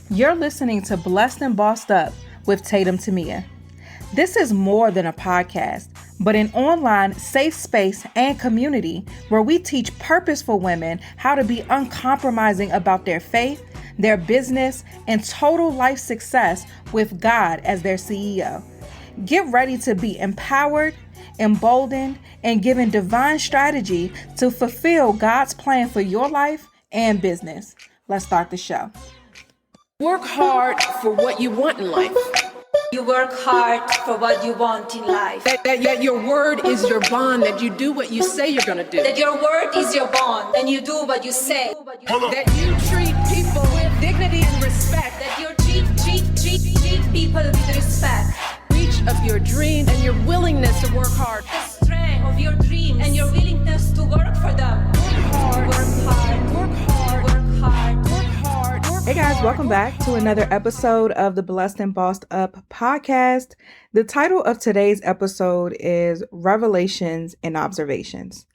You're listening to Blessed and Bossed Up with Tatum to Mia. This is more than a podcast, but an online safe space and community where we teach purposeful women how to be uncompromising about their faith, their business, and total life success with God as their CEO. Get ready to be empowered, emboldened, and given divine strategy to fulfill God's plan for your life and business. Let's start the show. Work hard for what you want in life. You work hard for what you want in life. That your word is your bond, that you do what you say you're going to do. That your word is your bond, and you do what you say. That you treat people with dignity and respect. That you treat people with respect. Reach of your dream and your willingness to work hard. The strength of your dreams and your willingness to work for them. Work hard. Work hard. Work hard. Work hard. Work hard. Work Hey guys, hard. welcome back to another episode of the Blessed and Bossed Up podcast. The title of today's episode is Revelations and Observations.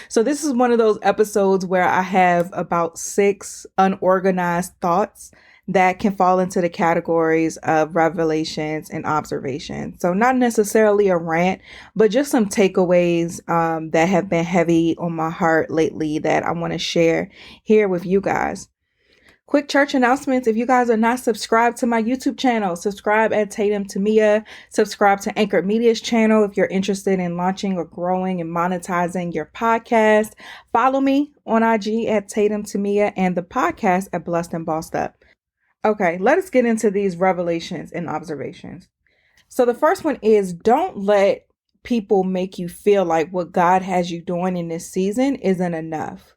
So this is one of those episodes where I have about 6 unorganized thoughts that can fall into the categories of revelations and observations. So not necessarily a rant, but just some takeaways that have been heavy on my heart lately that I want to share here with you guys. Quick church announcements. If you guys are not subscribed to my YouTube channel, subscribe at Tatum to Mia. Subscribe to Anchor Media's channel if you're interested in launching or growing and monetizing your podcast. Follow me on IG at Tatum to Mia and the podcast at Blessed and Bossed Up. Okay, let us get into these revelations and observations. So the first one is, don't let people make you feel like what God has you doing in this season isn't enough.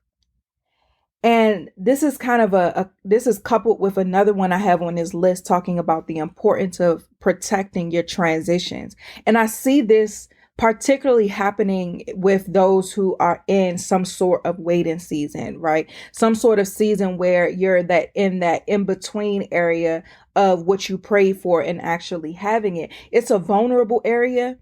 And this is kind of this is coupled with another one I have on this list talking about the importance of protecting your transitions. And I see this particularly happening with those who are in some sort of waiting season, right? Some sort of season where you're that in between area of what you pray for and actually having it. It's a vulnerable area.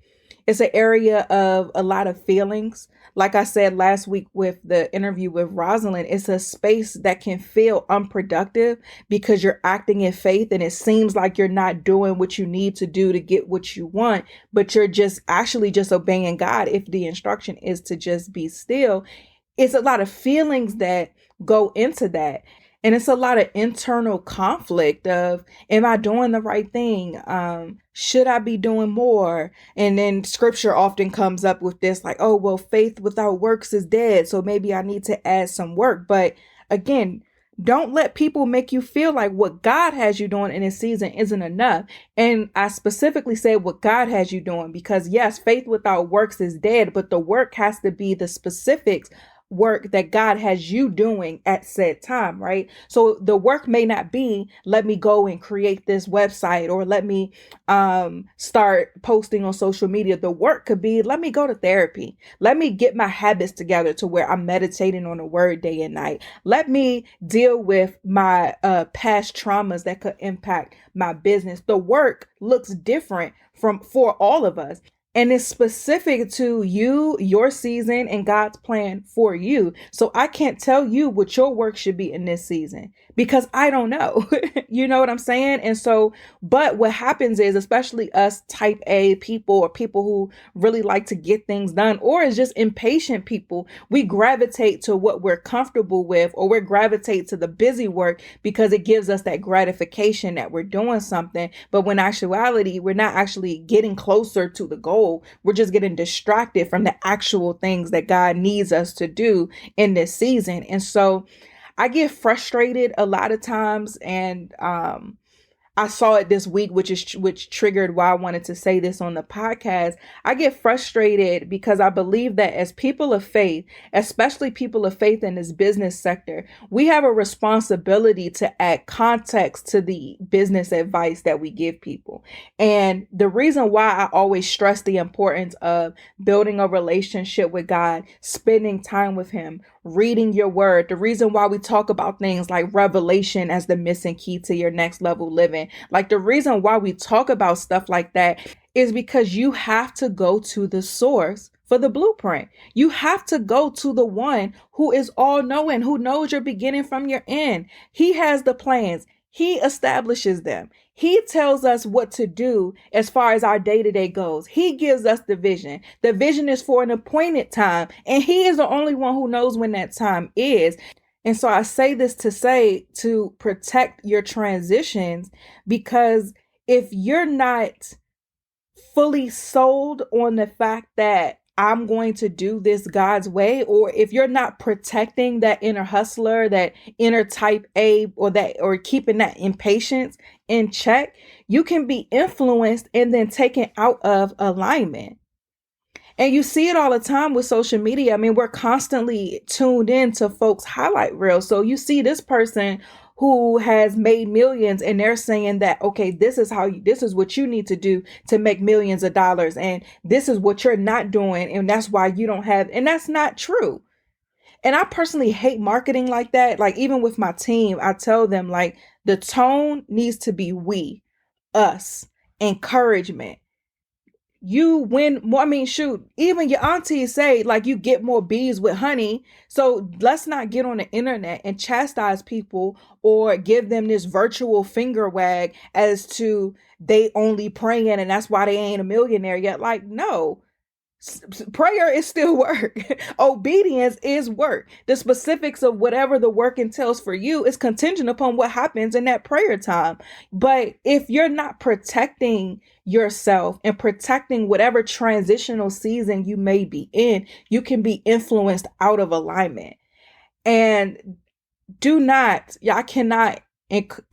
It's an area of a lot of feelings. Like I said last week with the interview with Rosalind, it's a space that can feel unproductive because you're acting in faith and it seems like you're not doing what you need to do to get what you want, but you're just obeying God if the instruction is to just be still. It's a lot of feelings that go into that. And it's a lot of internal conflict of, am I doing the right thing? Should I be doing more? And then scripture often comes up with this like, oh, well, faith without works is dead. So maybe I need to add some work. But again, don't let people make you feel like what God has you doing in this season isn't enough. And I specifically say what God has you doing because yes, faith without works is dead, but the work has to be the specifics work that God has you doing at said time, right? So the work may not be, let me go and create this website or let me start posting on social media. The work could be, let me go to therapy. Let me get my habits together to where I'm meditating on the word day and night. Let me deal with my past traumas that could impact my business. The work looks different for all of us. And it's specific to you, your season, and God's plan for you. So I can't tell you what your work should be in this season because I don't know. You know what I'm saying? And so, but what happens is, especially us type A people or people who really like to get things done, or is just impatient people, we gravitate to what we're comfortable with, or we gravitate to the busy work because it gives us that gratification that we're doing something. But when actuality, we're not actually getting closer to the goal. We're just getting distracted from the actual things that God needs us to do in this season. And so I get frustrated a lot of times. And I saw it this week, which triggered why I wanted to say this on the podcast. I get frustrated because I believe that as people of faith, especially people of faith in this business sector, we have a responsibility to add context to the business advice that we give people. And the reason why I always stress the importance of building a relationship with God, spending time with Him, reading your word, the reason why we talk about things like revelation as the missing key to your next level living, like the reason why we talk about stuff like that is because you have to go to the source for the blueprint. You have to go to the one who is all knowing, who knows your beginning from your end. He has the plans. He establishes them. He tells us what to do as far as our day-to-day goes. He gives us the vision. The vision is for an appointed time, and he is the only one who knows when that time is. And so I say this to say to protect your transitions, because if you're not fully sold on the fact that I'm going to do this God's way, or if you're not protecting that inner hustler, that inner type A, or keeping that impatience in check, you can be influenced and then taken out of alignment. And you see it all the time with social media. I mean, we're constantly tuned in to folks' highlight reels. So you see this person who has made millions, and they're saying that, okay, this is what you need to do to make millions of dollars. And this is what you're not doing. And that's why you don't have, and that's not true. And I personally hate marketing like that. Like, even with my team, I tell them, like, the tone needs to be we, us, encouragement. You win more. I mean, shoot, even your aunties say, like, you get more bees with honey. So let's not get on the internet and chastise people or give them this virtual finger wag as to they only praying and that's why they ain't a millionaire yet. Like, no. Prayer is still work. Obedience is work. The specifics of whatever the work entails for you is contingent upon what happens in that prayer time. But if you're not protecting yourself and protecting whatever transitional season you may be in, you can be influenced out of alignment. And I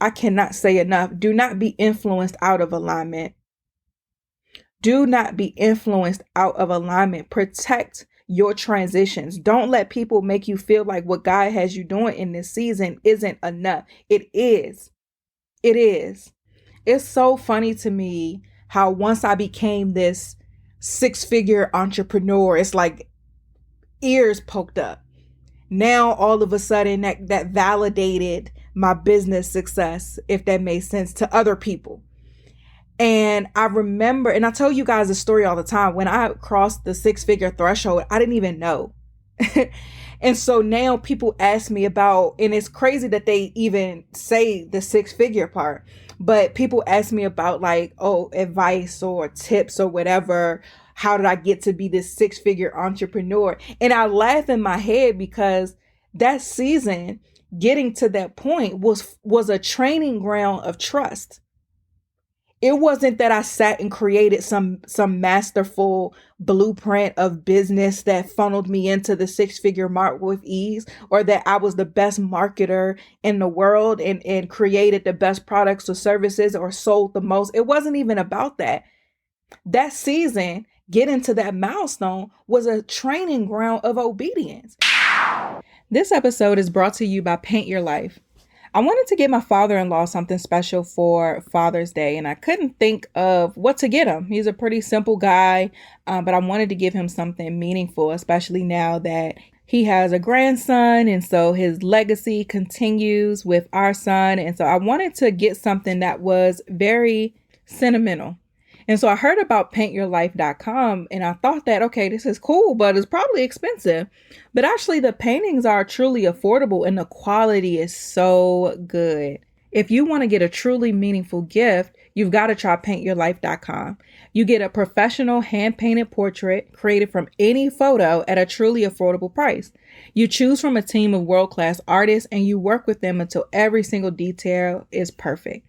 cannot say enough. Do not be influenced out of alignment. Do not be influenced out of alignment. Protect your transitions. Don't let people make you feel like what God has you doing in this season isn't enough. It is. It is. It's so funny to me how once I became this 6-figure entrepreneur, it's like ears poked up. Now, all of a sudden, that validated my business success, if that made sense, to other people. And I remember, and I tell you guys a story all the time, when I crossed the 6-figure threshold, I didn't even know. And so now people ask me about, and it's crazy that they even say the 6-figure part, but people ask me about, like, advice or tips or whatever. How did I get to be this 6-figure entrepreneur? And I laugh in my head because that season, getting to that point was a training ground of trust. It wasn't that I sat and created some masterful blueprint of business that funneled me into the 6-figure mark with ease, or that I was the best marketer in the world and created the best products or services or sold the most. It wasn't even about that. That season, getting to that milestone, was a training ground of obedience. This episode is brought to you by Paint Your Life. I wanted to get my father-in-law something special for Father's Day, and I couldn't think of what to get him. He's a pretty simple guy, but I wanted to give him something meaningful, especially now that he has a grandson, and so his legacy continues with our son. And so I wanted to get something that was very sentimental. And so I heard about paintyourlife.com, and I thought that, okay, this is cool, but it's probably expensive. But actually, the paintings are truly affordable and the quality is so good. If you want to get a truly meaningful gift, you've got to try paintyourlife.com. You get a professional hand-painted portrait created from any photo at a truly affordable price. You choose from a team of world-class artists and you work with them until every single detail is perfect.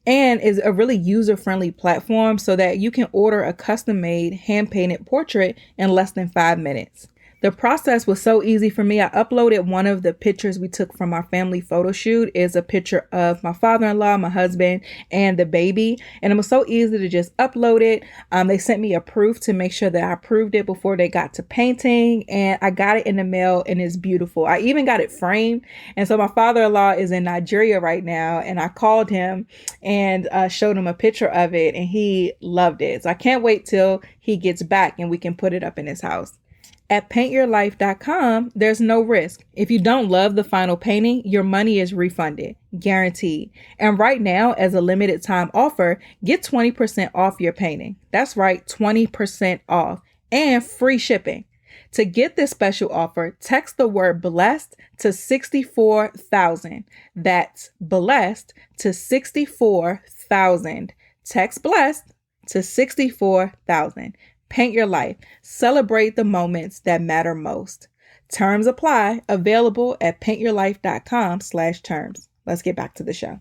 And is a really user-friendly platform so that you can order a custom-made hand-painted portrait in less than 5 minutes. The process was so easy for me. I uploaded one of the pictures we took from our family photo shoot. Is a picture of my father-in-law, my husband, and the baby. And it was so easy to just upload it. They sent me a proof to make sure that I approved it before they got to painting. And I got it in the mail and it's beautiful. I even got it framed. And so my father-in-law is in Nigeria right now. And I called him and showed him a picture of it and he loved it. So I can't wait till he gets back and we can put it up in his house. At paintyourlife.com, there's no risk. If you don't love the final painting, your money is refunded, guaranteed. And right now, as a limited time offer, get 20% off your painting. That's right, 20% off and free shipping. To get this special offer, text the word blessed to 64,000. That's blessed to 64,000. Text blessed to 64,000. Paint your life. Celebrate the moments that matter most. Terms apply. Available at paintyourlife.com/terms. Let's get back to the show.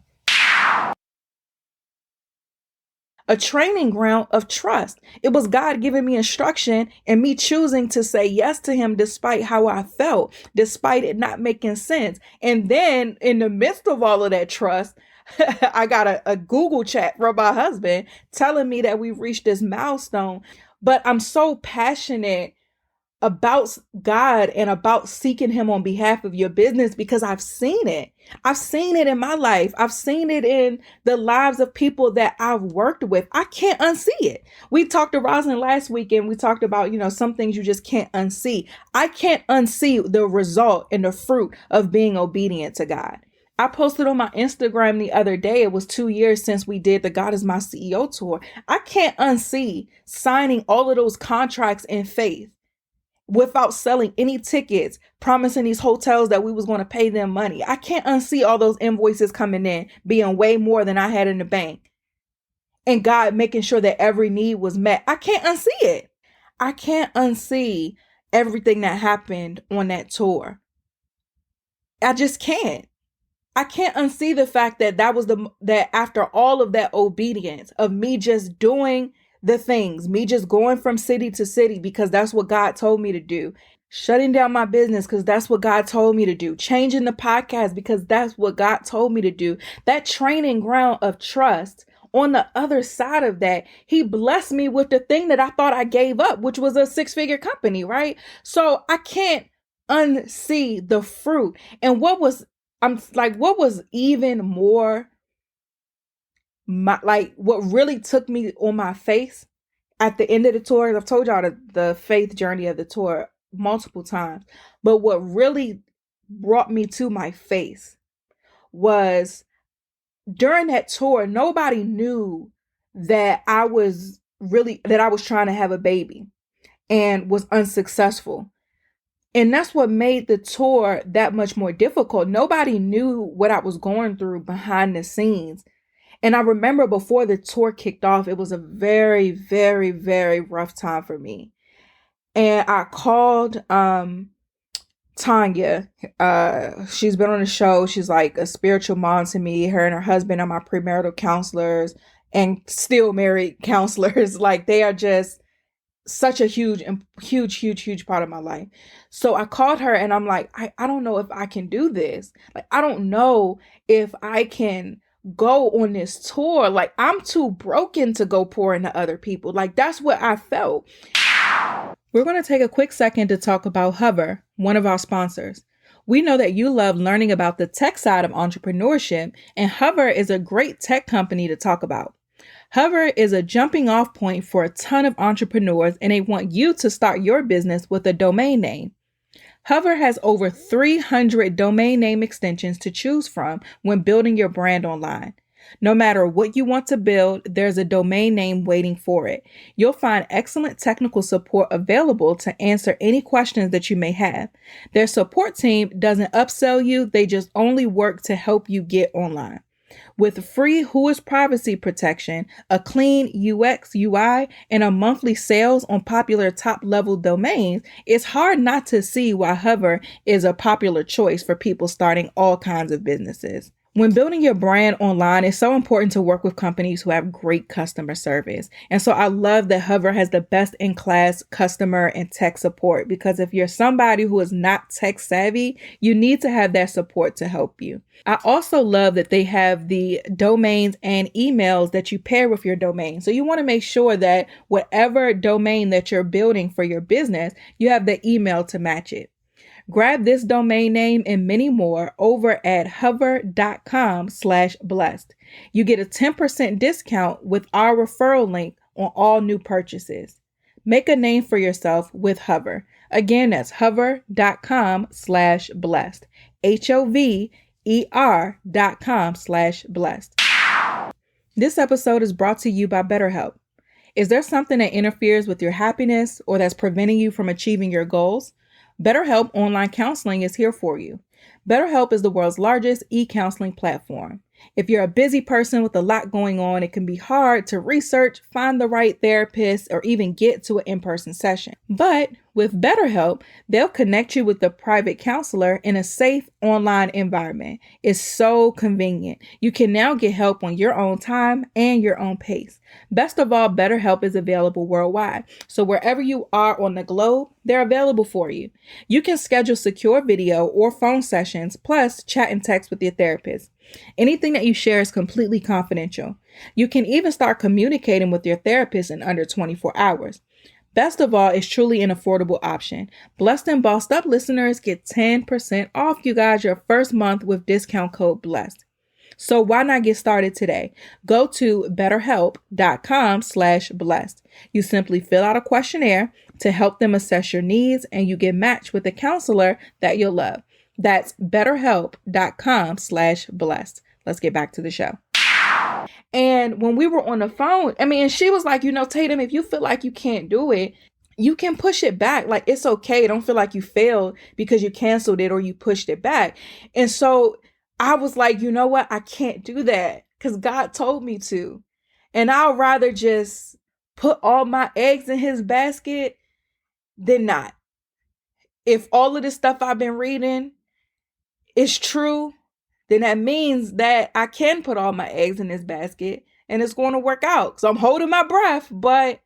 A training ground of trust. It was God giving me instruction and me choosing to say yes to him despite how I felt, despite it not making sense. And then in the midst of all of that trust, I got a Google chat from my husband telling me that we've reached this milestone. But I'm so passionate about God and about seeking him on behalf of your business because I've seen it. I've seen it in my life. I've seen it in the lives of people that I've worked with. I can't unsee it. We talked to Rosalind last week and we talked about, some things you just can't unsee. I can't unsee the result and the fruit of being obedient to God. I posted on my Instagram the other day, it was 2 years since we did the God is My CEO tour. I can't unsee signing all of those contracts in faith without selling any tickets, promising these hotels that we was going to pay them money. I can't unsee all those invoices coming in, being way more than I had in the bank. And God making sure that every need was met. I can't unsee it. I can't unsee everything that happened on that tour. I just can't. I can't unsee the fact that that after all of that obedience of me just doing the things, me just going from city to city because that's what God told me to do, shutting down my business because that's what God told me to do, changing the podcast because that's what God told me to do, that training ground of trust. On the other side of that, he blessed me with the thing that I thought I gave up, which was a 6-figure company, right? So I can't unsee the fruit. And what was even more what really took me on my face at the end of the tour, I've told y'all the faith journey of the tour multiple times, but what really brought me to my face was during that tour, nobody knew that I was trying to have a baby and was unsuccessful. And that's what made the tour that much more difficult. Nobody knew what I was going through behind the scenes. And I remember before the tour kicked off, it was a very, very, very rough time for me. And I called Tanya. She's been on the show. She's like a spiritual mom to me. Her and her husband are my premarital counselors and still married counselors. Like they are just such a huge part of my life. So I called her and I'm like, I don't know if I can do this. Like, I don't know if I can go on this tour. Like, I'm too broken to go pour into other people. Like, that's what I felt. We're going to take a quick second to talk about Hover, one of our sponsors. We know that you love learning about the tech side of entrepreneurship, and Hover is a great tech company to talk about. Hover is a jumping off point for a ton of entrepreneurs, and they want you to start your business with a domain name. Hover has over 300 domain name extensions to choose from when building your brand online. No matter what you want to build, there's a domain name waiting for it. You'll find excellent technical support available to answer any questions that you may have. Their support team doesn't upsell you, they just only work to help you get online. With free WHOIS privacy protection, a clean UX, UI, and a monthly sales on popular top-level domains, it's hard not to see why Hover is a popular choice for people starting all kinds of businesses. When building your brand online, it's so important to work with companies who have great customer service. And so I love that Hover has the best in class customer and tech support, because if you're somebody who is not tech savvy, you need to have that support to help you. I also love that they have the domains and emails that you pair with your domain. So you want to make sure that whatever domain that you're building for your business, you have the email to match it. Grab this domain name and many more over at hover.com/blessed. You get a 10% discount with our referral link on all new purchases. Make a name for yourself with Hover. Again, that's hover.com/blessed. HOVER.com/blessed. This episode is brought to you by BetterHelp. Is there something that interferes with your happiness or that's preventing you from achieving your goals? BetterHelp Online Counseling is here for you. BetterHelp is the world's largest e-counseling platform. If you're a busy person with a lot going on, it can be hard to research, find the right therapist, or even get to an in-person session. But with BetterHelp, they'll connect you with a private counselor in a safe online environment. It's so convenient. You can now get help on your own time and your own pace. Best of all, BetterHelp is available worldwide. So wherever you are on the globe, they're available for you. You can schedule secure video or phone sessions, plus chat and text with your therapist. Anything that you share is completely confidential. You can even start communicating with your therapist in under 24 hours. Best of all, it's truly an affordable option. Blessed and Bossed Up listeners get 10% off, you guys, your first month with discount code BLESSED. So why not get started today? Go to betterhelp.com/blessed. You simply fill out a questionnaire to help them assess your needs, and you get matched with a counselor that you'll love. That's betterhelp.com/blessed. Let's get back to the show. And when we were on the phone, and she was like, Tatum, if you feel like you can't do it, you can push it back. Like, it's okay. Don't feel like you failed because you canceled it or you pushed it back. And so I was like, you know what? I can't do that because God told me to. And I'd rather just put all my eggs in his basket than not. If all of this stuff I've been reading is true, then that means that I can put all my eggs in this basket and it's going to work out. So I'm holding my breath, but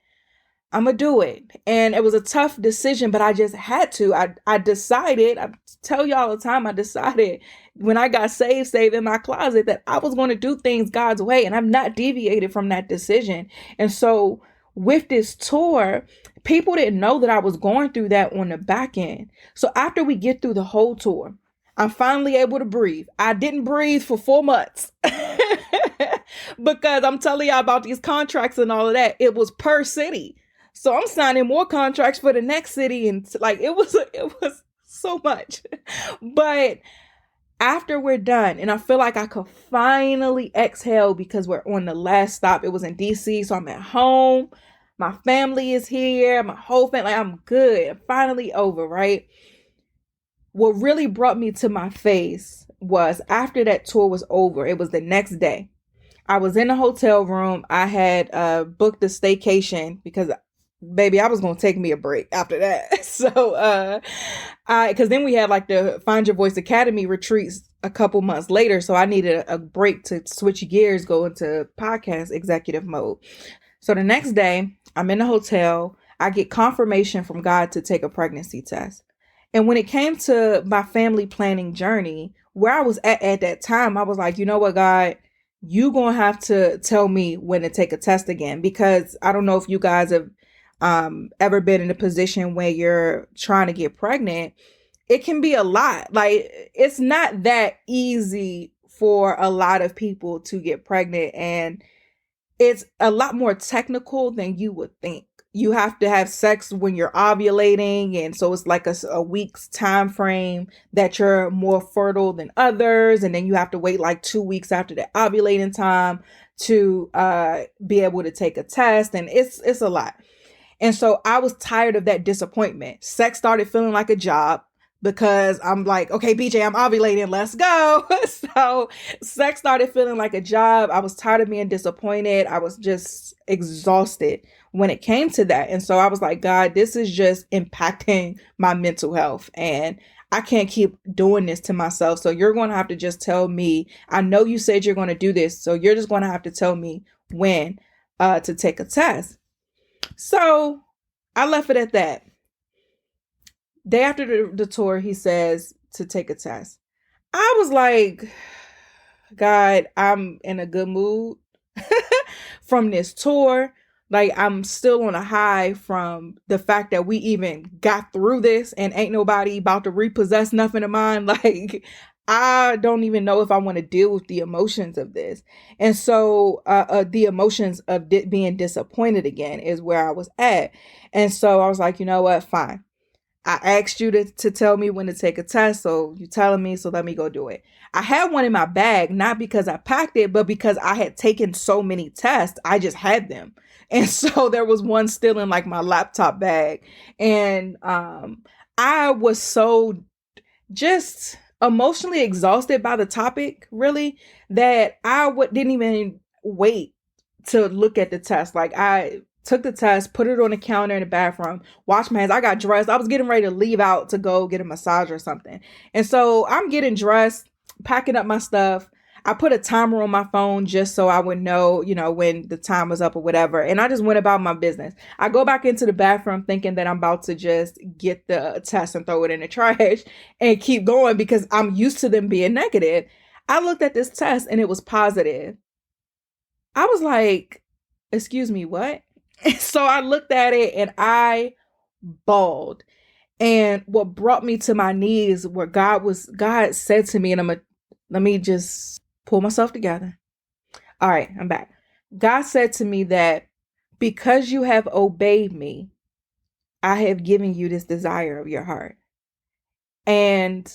I'm going to do it. And it was a tough decision, but I just had to. I decided, I tell you all the time, I decided when I got saved in my closet that I was going to do things God's way. And I've not deviated from that decision. And so with this tour, people didn't know that I was going through that on the back end. So after we get through the whole tour, I'm finally able to breathe. I didn't breathe for 4 months because I'm telling y'all about these contracts and all of that. It was per city. So I'm signing more contracts for the next city. And it was so much. But after we're done, and I feel like I could finally exhale because we're on the last stop. It was in DC. So I'm at home. My family is here. My whole family, I'm good. I'm finally over, right? What really brought me to my face was after that tour was over, it was the next day. I was in a hotel room. I had booked a staycation because, baby, I was going to take me a break after that. So, because then we had like the Find Your Voice Academy retreats a couple months later. So I needed a break to switch gears, go into podcast executive mode. So the next day, I'm in the hotel. I get confirmation from God to take a pregnancy test. And when it came to my family planning journey, where I was at that time, I was like, you know what, God, you going to have to tell me when to take a test again, because I don't know if you guys have ever been in a position where you're trying to get pregnant. It can be a lot. Like, it's not that easy for a lot of people to get pregnant, and it's a lot more technical than you would think. You have to have sex when you're ovulating. And so it's like a week's time frame that you're more fertile than others. And then you have to wait like 2 weeks after the ovulating time to be able to take a test. And it's a lot. And so I was tired of that disappointment. Sex started feeling like a job because I'm like, okay, BJ, I'm ovulating. Let's go. So sex started feeling like a job. I was tired of being disappointed. I was just exhausted when it came to that. And so I was like, God, this is just impacting my mental health. And I can't keep doing this to myself. So you're going to have to just tell me, I know you said you're going to do this. So you're just going to have to tell me when to take a test. So I left it at that. Day after the tour, he says to take a test. I was like, God, I'm in a good mood from this tour. Like, I'm still on a high from the fact that we even got through this and ain't nobody about to repossess nothing of mine. Like, I don't even know if I want to deal with the emotions of this. And so the emotions of being disappointed again is where I was at. And so I was like, you know what? Fine. I asked you to tell me when to take a test, so you telling me, so let me go do it. I had one in my bag, not because I packed it, but because I had taken so many tests, I just had them. And so there was one still in like my laptop bag. And I was so just emotionally exhausted by the topic, really, that didn't even wait to look at the test. Like, I took the test, put it on the counter in the bathroom, washed my hands. I got dressed. I was getting ready to leave out to go get a massage or something. And so I'm getting dressed, packing up my stuff. I put a timer on my phone just so I would know, when the time was up or whatever. And I just went about my business. I go back into the bathroom thinking that I'm about to just get the test and throw it in the trash and keep going because I'm used to them being negative. I looked at this test and it was positive. I was like, excuse me, what? So I looked at it and I bawled. And what brought me to my knees, where God said to me, and let me just pull myself together. All right, I'm back. God said to me that because you have obeyed me, I have given you this desire of your heart. And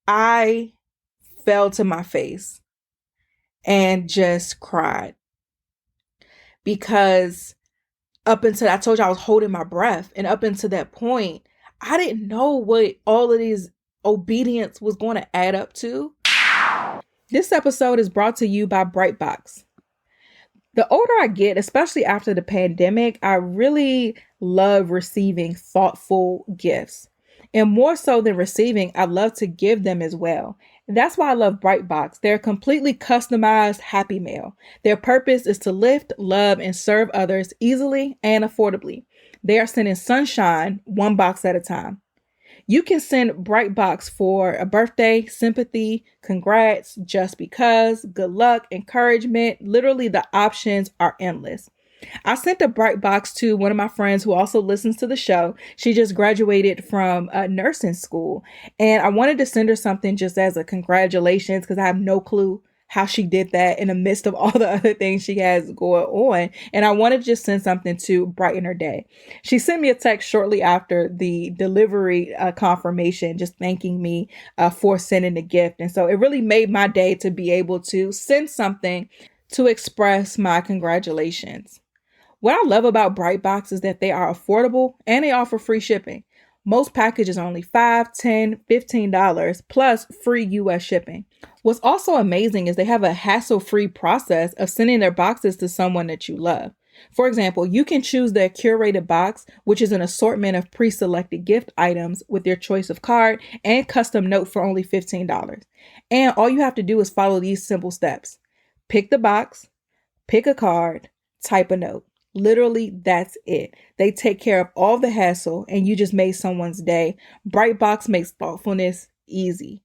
I fell to my face and just cried, because up until I told you I was holding my breath, and up until that point, I didn't know what all of these obedience was going to add up to. This episode is brought to you by Brightbox. The older I get, especially after the pandemic, I really love receiving thoughtful gifts. And more so than receiving, I love to give them as well. And that's why I love Brightbox. They're a completely customized Happy Mail. Their purpose is to lift, love, and serve others easily and affordably. They are sending sunshine one box at a time. You can send Brightbox for a birthday, sympathy, congrats, just because, good luck, encouragement. Literally, the options are endless. I sent a Brightbox to one of my friends who also listens to the show. She just graduated from nursing school, and I wanted to send her something just as a congratulations, because I have no clue how she did that in the midst of all the other things she has going on. And I wanted to just send something to brighten her day. She sent me a text shortly after the delivery confirmation, just thanking me for sending the gift. And so it really made my day to be able to send something to express my congratulations. What I love about Brightbox is that they are affordable and they offer free shipping. Most packages are only $5, $10, $15 plus free US shipping. What's also amazing is they have a hassle-free process of sending their boxes to someone that you love. For example, you can choose their curated box, which is an assortment of pre-selected gift items with your choice of card and custom note for only $15. And all you have to do is follow these simple steps. Pick the box, pick a card, type a note. Literally, that's it. They take care of all the hassle and you just made someone's day. Brightbox makes thoughtfulness easy.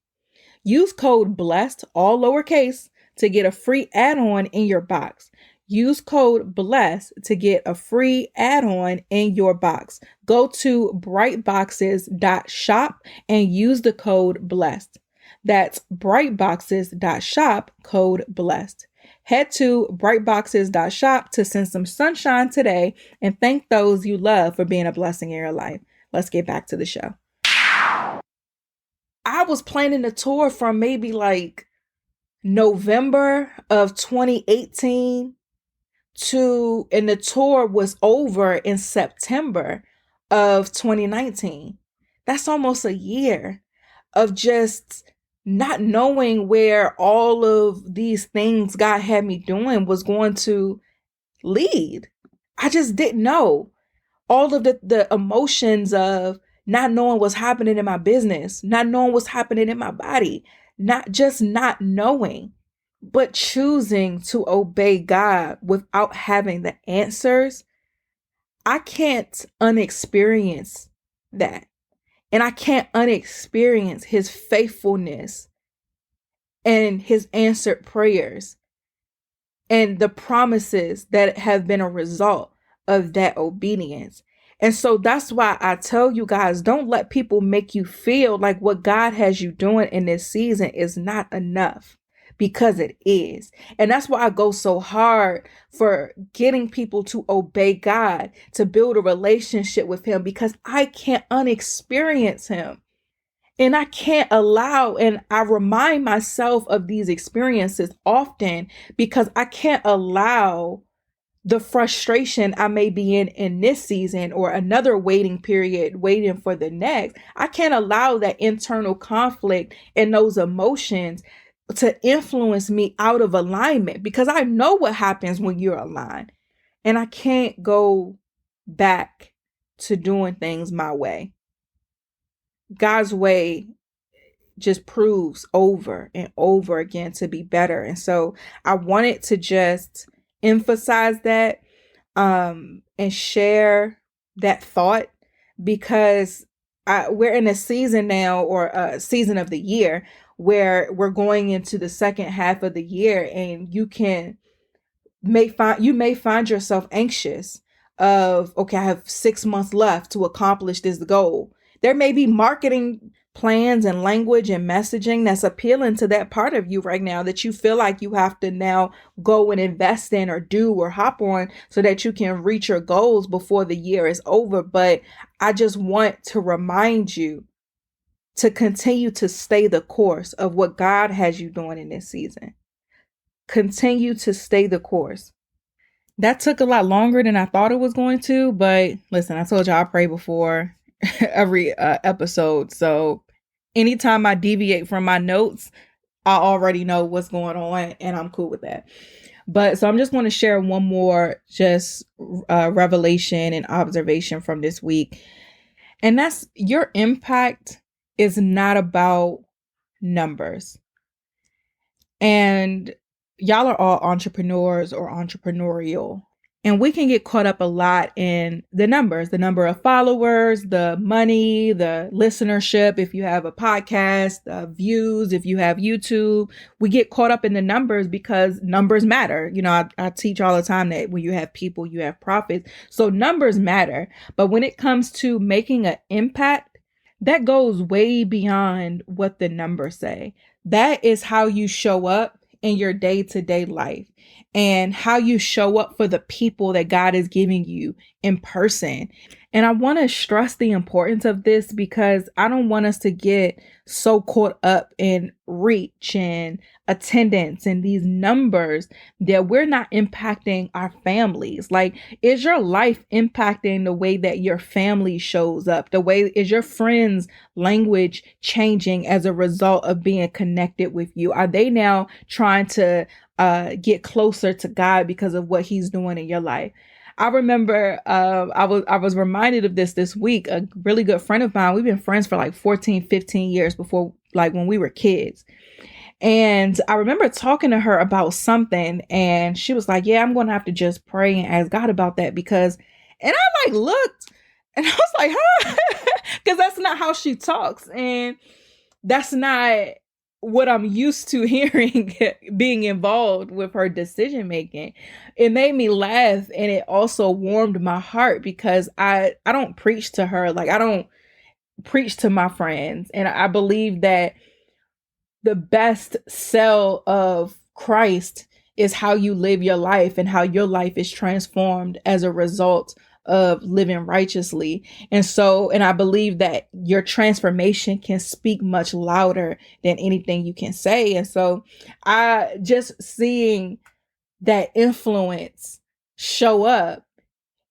Use code BLESSED, all lowercase, to get a free add-on in your box. Use code BLESSED to get a free add-on in your box. Go to brightboxes.shop and use the code BLESSED. That's brightboxes.shop, code BLESSED. Head to brightboxes.shop to send some sunshine today and thank those you love for being a blessing in your life. Let's get back to the show. I was planning a tour from maybe like November of 2018 and the tour was over in September of 2019. That's almost a year of just not knowing where all of these things God had me doing was going to lead. I just didn't know. All of the emotions of not knowing what's happening in my business, not knowing what's happening in my body, not knowing, but choosing to obey God without having the answers. I can't unexperience that. And I can't unexperience his faithfulness and his answered prayers and the promises that have been a result of that obedience. And so that's why I tell you guys, don't let people make you feel like what God has you doing in this season is not enough, because it is. And that's why I go so hard for getting people to obey God, to build a relationship with him, because I can't unexperience him. And I can't allow, and I remind myself of these experiences often because I can't allow the frustration I may be in this season or another waiting period, waiting for the next. I can't allow that internal conflict and those emotions to influence me out of alignment, because I know what happens when you're aligned, and I can't go back to doing things my way. God's way just proves over and over again to be better. And so I wanted to just emphasize that and share that thought, because we're in a season now, or a season of the year, where we're going into the second half of the year, and you may find yourself anxious of, okay, I have 6 months left to accomplish this goal. There may be marketing plans and language and messaging that's appealing to that part of you right now, that you feel like you have to now go and invest in or do or hop on so that you can reach your goals before the year is over. But I just want to remind you to continue to stay the course of what God has you doing in this season. Continue to stay the course. That took a lot longer than I thought it was going to, but listen, I told y'all I pray before every episode. So anytime I deviate from my notes, I already know what's going on, and I'm cool with that. But so I'm just going to share one more just revelation and observation from this week. And that's, your impact is not about numbers. And y'all are all entrepreneurs or entrepreneurial. And we can get caught up a lot in the numbers, the number of followers, the money, the listenership. If you have a podcast, views, if you have YouTube, we get caught up in the numbers because numbers matter. You know, I teach all the time that when you have people, you have profits. So numbers matter. But when it comes to making an impact, that goes way beyond what the numbers say. That is how you show up in your day-to-day life, and how you show up for the people that God is giving you in person. And I want to stress the importance of this, because I don't want us to get so caught up in reach and attendance and these numbers that we're not impacting our families. Like, is your life impacting the way that your family shows up? Is your friends' language changing as a result of being connected with you? Are they now trying to get closer to God because of what he's doing in your life? I remember I was reminded of this week. A really good friend of mine, we've been friends for like 14, 15 years, before, like, when we were kids. And I remember talking to her about something, and she was like, yeah, I'm going to have to just pray and ask God about that, because, and I like looked and I was like, huh? Because that's not how she talks. And that's not what I'm used to hearing being involved with her decision making. It made me laugh, and it also warmed my heart, because I don't preach to her. Like, I don't preach to my friends. And I believe that the best sell of Christ is how you live your life, and how your life is transformed as a result of living righteously. And I believe that your transformation can speak much louder than anything you can say. And so I just seeing that influence show up,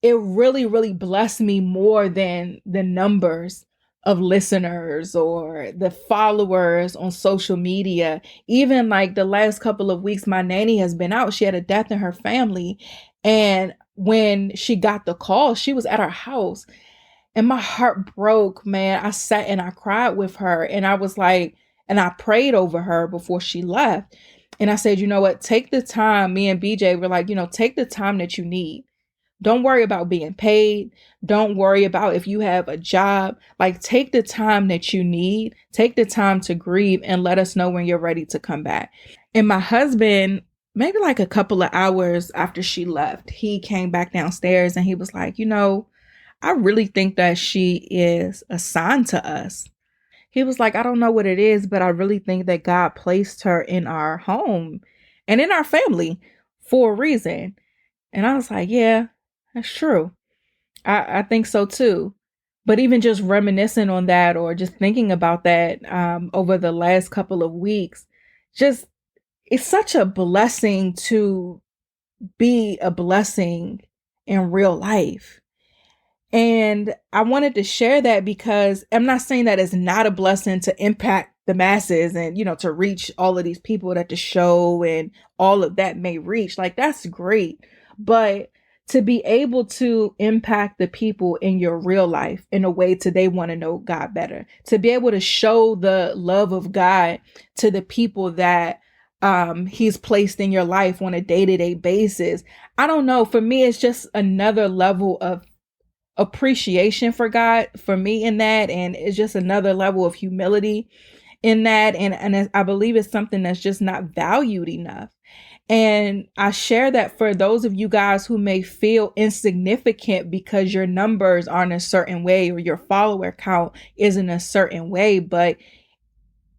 it really, really blessed me more than the numbers of listeners or the followers on social media. Even like the last couple of weeks, my nanny has been out. She had a death in her family. And when she got the call, she was at our house, and my heart broke, man. I sat and I cried with her, and I was like, and I prayed over her before she left. And I said, you know what, take the time. Me and BJ were like, take the time that you need. Don't worry about being paid. Don't worry about if you have a job. Like, take the time that you need. Take the time to grieve, and let us know when you're ready to come back. And my husband, maybe like a couple of hours after she left, he came back downstairs, and he was like, I really think that she is assigned to us. He was like, I don't know what it is, but I really think that God placed her in our home and in our family for a reason. And I was like, yeah, that's true. I think so too. But even just reminiscing on that or just thinking about that over the last couple of weeks, just it's such a blessing to be a blessing in real life. And I wanted to share that because I'm not saying that it's not a blessing to impact the masses and, to reach all of these people that the show and all of that may reach. Like, that's great. But to be able to impact the people in your real life in a way to they want to know God better, to be able to show the love of God to the people that he's placed in your life on a day-to-day basis. I don't know. For me, it's just another level of appreciation for God for me in that. And it's just another level of humility in that. And I believe it's something that's just not valued enough. And I share that for those of you guys who may feel insignificant because your numbers aren't a certain way or your follower count isn't a certain way, but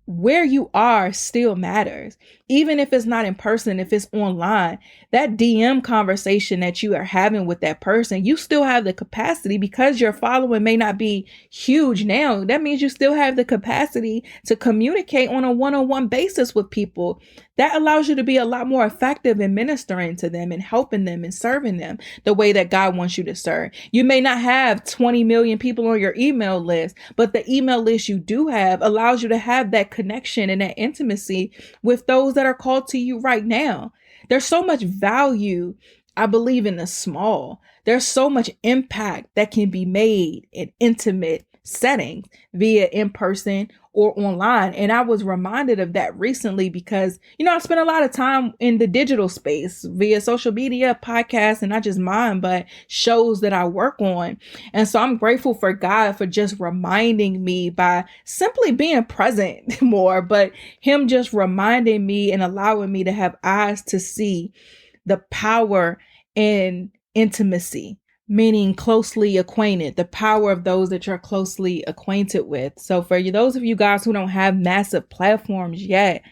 where you are still matters. Even if it's not in person, if it's online, that DM conversation that you are having with that person, you still have the capacity because your following may not be huge now. That means you still have the capacity to communicate on a one-on-one basis with people. That allows you to be a lot more effective in ministering to them and helping them and serving them the way that God wants you to serve. You may not have 20 million people on your email list, but the email list you do have allows you to have that connection and that intimacy with those that are called to you right now. There's so much value, I believe, in the small. There's so much impact that can be made in intimate settings via in person or online. And I was reminded of that recently because, I spent a lot of time in the digital space via social media, podcasts, and not just mine, but shows that I work on. And so I'm grateful for God for just reminding me by simply being present more, but him just reminding me and allowing me to have eyes to see the power in intimacy, meaning closely acquainted, the power of those that you're closely acquainted with. So for you, those of you guys who don't have massive platforms yet,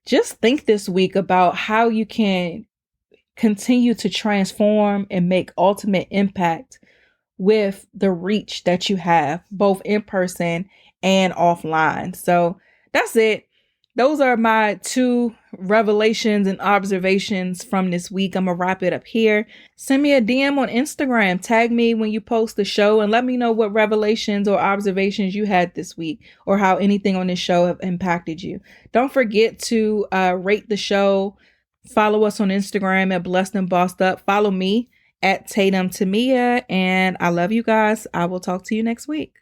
just think this week about how you can continue to transform and make ultimate impact with the reach that you have, both in person and offline. So that's it. Those are my 2 revelations and observations from this week. I'm going to wrap it up here. Send me a DM on Instagram. Tag me when you post the show and let me know what revelations or observations you had this week or how anything on this show have impacted you. Don't forget to rate the show. Follow us on Instagram at Blessed and Bossed Up. Follow me at Tatum Keviah. And I love you guys. I will talk to you next week.